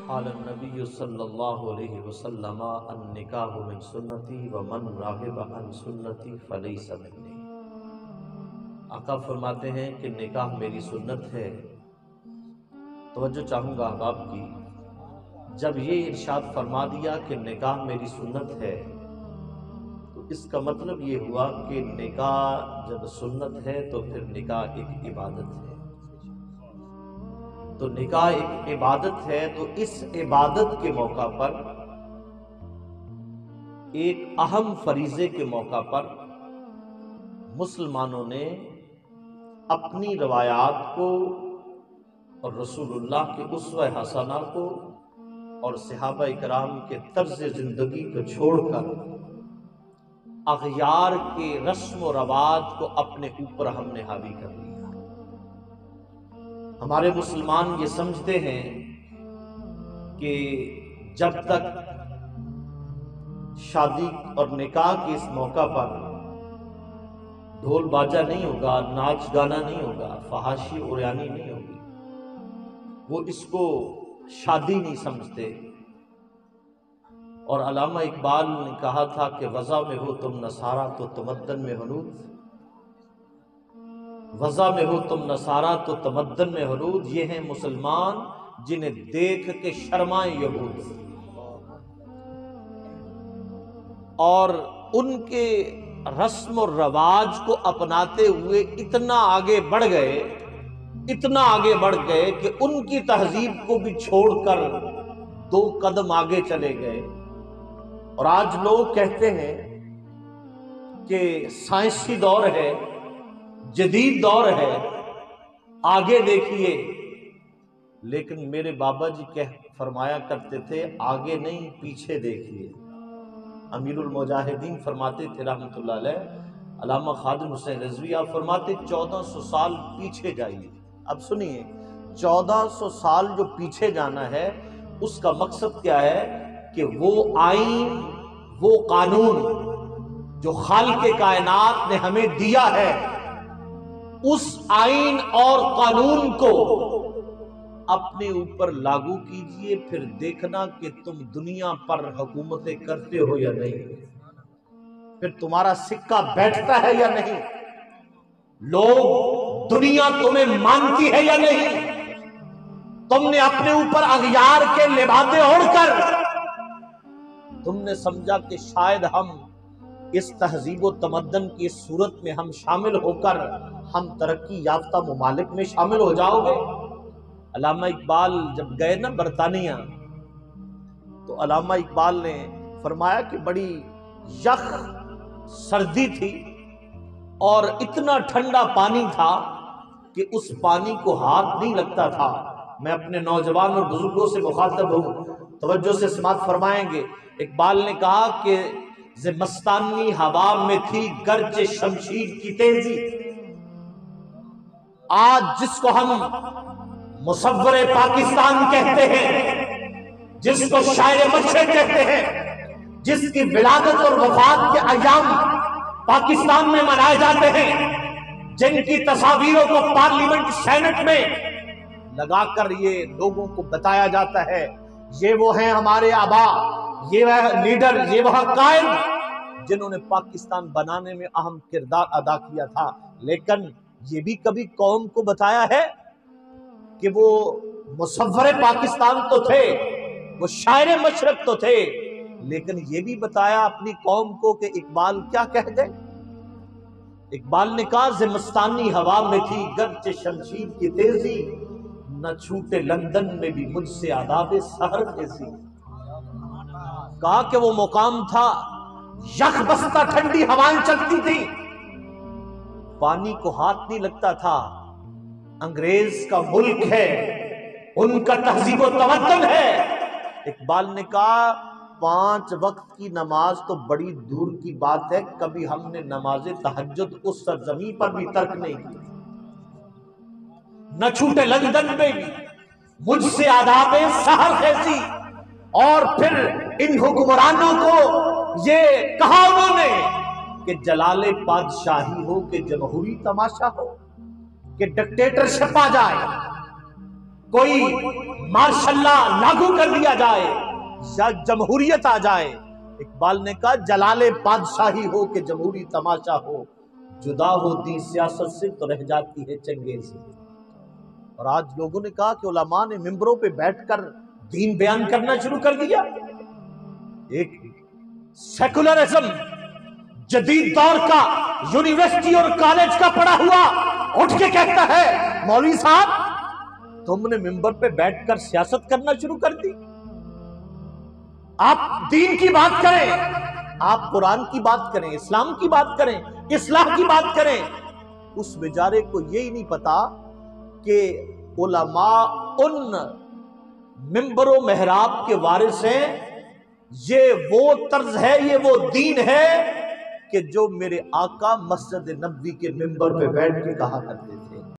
قال النبی صلی اللہ علیہ وسلم النکاح من سنتی ومن راغب عن سنتی فلیس منی۔ آقا فرماتے ہیں کہ نکاح میری سنت ہے۔ توجہ چاہوں گا احباب کی، جب یہ ارشاد فرما دیا کہ نکاح میری سنت ہے تو اس کا مطلب یہ ہوا کہ نکاح جب سنت ہے تو پھر نکاح ایک عبادت ہے۔ تو نکاح ایک عبادت ہے، تو اس عبادت کے موقع پر، ایک اہم فریضے کے موقع پر مسلمانوں نے اپنی روایات کو اور رسول اللہ کے اسوہ حسنہ کو اور صحابہ کرام کے طرز زندگی کو چھوڑ کر اغیار کے رسم و رواج کو اپنے اوپر ہم نے حاوی کر لیا۔ ہمارے مسلمان یہ سمجھتے ہیں کہ جب تک شادی اور نکاح کے اس موقع پر ڈھول باجا نہیں ہوگا، ناچ گانا نہیں ہوگا، فحاشی عریانی نہیں ہوگی، وہ اس کو شادی نہیں سمجھتے۔ اور علامہ اقبال نے کہا تھا کہ وضع میں ہو تم نصارہ تو تمدن میں ہنود، وضع میں ہو تم نصارہ تو تمدن میں ہنود، یہ ہیں مسلمان جنہیں دیکھ کے شرمائیں یہود۔ اور ان کے رسم و رواج کو اپناتے ہوئے اتنا آگے بڑھ گئے کہ ان کی تہذیب کو بھی چھوڑ کر 2 قدم آگے چلے گئے۔ اور آج لوگ کہتے ہیں کہ سائنسی دور ہے، جدید دور ہے، آگے دیکھیے، لیکن میرے بابا جی فرمایا کرتے تھے آگے نہیں پیچھے دیکھیے۔ امیر المجاہدین فرماتے تھے رحمۃ اللہ علیہ، علامہ خادم حسین رضوی آپ فرماتے 1400 سال پیچھے جائیے۔ اب سنیے، 1400 سال جو پیچھے جانا ہے اس کا مقصد کیا ہے کہ وہ آئین، وہ قانون جو خالق کائنات نے ہمیں دیا ہے، اس آئین اور قانون کو اپنے اوپر لاگو کیجئے، پھر دیکھنا کہ تم دنیا پر حکومتیں کرتے ہو یا نہیں، پھر تمہارا سکہ بیٹھتا ہے یا نہیں، لوگ دنیا تمہیں مانتی ہے یا نہیں۔ تم نے اپنے اوپر اغیار کے لبادے اوڑھ کر تم نے سمجھا کہ شاید ہم اس تہذیب و تمدن کی اس صورت میں ہم شامل ہو کر ہم ترقی یافتہ ممالک میں شامل ہو جاؤ گے۔ علامہ اقبال جب گئے نا برطانیہ، تو علامہ اقبال نے فرمایا کہ بڑی یخ سردی تھی اور اتنا ٹھنڈا پانی تھا کہ اس پانی کو ہاتھ نہیں لگتا تھا۔ میں اپنے نوجوان اور بزرگوں سے مخاطب ہوں، توجہ سے سماعت فرمائیں گے۔ اقبال نے کہا کہ زمستانی ہوا میں تھی گرج شمشیر کی تیزی، آج جس کو ہم مصور پاکستان کہتے ہیں، جس کو شاعر مشرق کہتے ہیں، جس کی ولادت اور وفات کے ایام پاکستان میں منائے جاتے ہیں، جن کی تصاویروں کو پارلیمنٹ سینٹ میں لگا کر یہ لوگوں کو بتایا جاتا ہے یہ وہ ہیں ہمارے آبا، یہ وہ لیڈر، یہ وہ قائد جنہوں نے پاکستان بنانے میں اہم کردار ادا کیا تھا، لیکن یہ بھی کبھی قوم کو بتایا ہے کہ وہ مصور پاکستان تو تھے، وہ شاعر مشرق تو تھے، لیکن یہ بھی بتایا اپنی قوم کو کہ اقبال کیا کہہ گئے؟ اقبال نے کہا زمستانی ہوا میں تھی گرج شمشیر کی تیزی، نہ چھوٹے لندن میں بھی مجھ سے آداب سحر خیزی۔ کہا کہ وہ مقام تھا، یخ بستہ ٹھنڈی ہوائیں چلتی تھی، پانی کو ہاتھ نہیں لگتا تھا۔ انگریز کا ملک ہے، ان کا تہذیب و تمدن ہے۔ اقبال نے کہا 5 وقت کی نماز تو بڑی دور کی بات ہے، کبھی ہم نے نماز تہجد اس سرزمین پر بھی ترک نہیں کی، نہ چھوٹے لندن میں بھی مجھ سے آداب سحر خیزی۔ اور پھر ان حکمرانوں کو یہ کہا انہوں نے کہ جلال پادشاہی ہو کہ جمہوری تماشا ہو۔ کہ ڈکٹیٹرشپ آ جائے، کوئی مارشل لا لاگو کر دیا جائے یا جمہوریت آ جائے۔ اقبال نے کہا جلال بادشاہی ہو کہ جمہوری تماشا ہو، جدا ہوتی سیاست سے تو رہ جاتی ہے چنگیزی۔ اور آج لوگوں نے کہا کہ علماء نے ممبروں پہ بیٹھ کر دین بیان کرنا شروع کر دیا۔ ایک سیکولرزم جدید دور کا یونیورسٹی اور کالج کا پڑھا ہوا اٹھ کے کہتا ہے مولوی صاحب تم نے ممبر پہ بیٹھ کر سیاست کرنا شروع کر دی۔ آپ دین کی بات کریں، آپ قرآن کی بات کریں، اسلام کی بات کریں، اصلاح کی بات کریں۔ اس بیچارے کو یہی نہیں پتا کہ علماء ان ممبر و محراب کے وارث ہیں، یہ وہ طرز ہے، یہ وہ دین ہے کہ جو میرے آقا مسجد نبوی کے ممبر پہ بیٹھ کے کہا کرتے تھے۔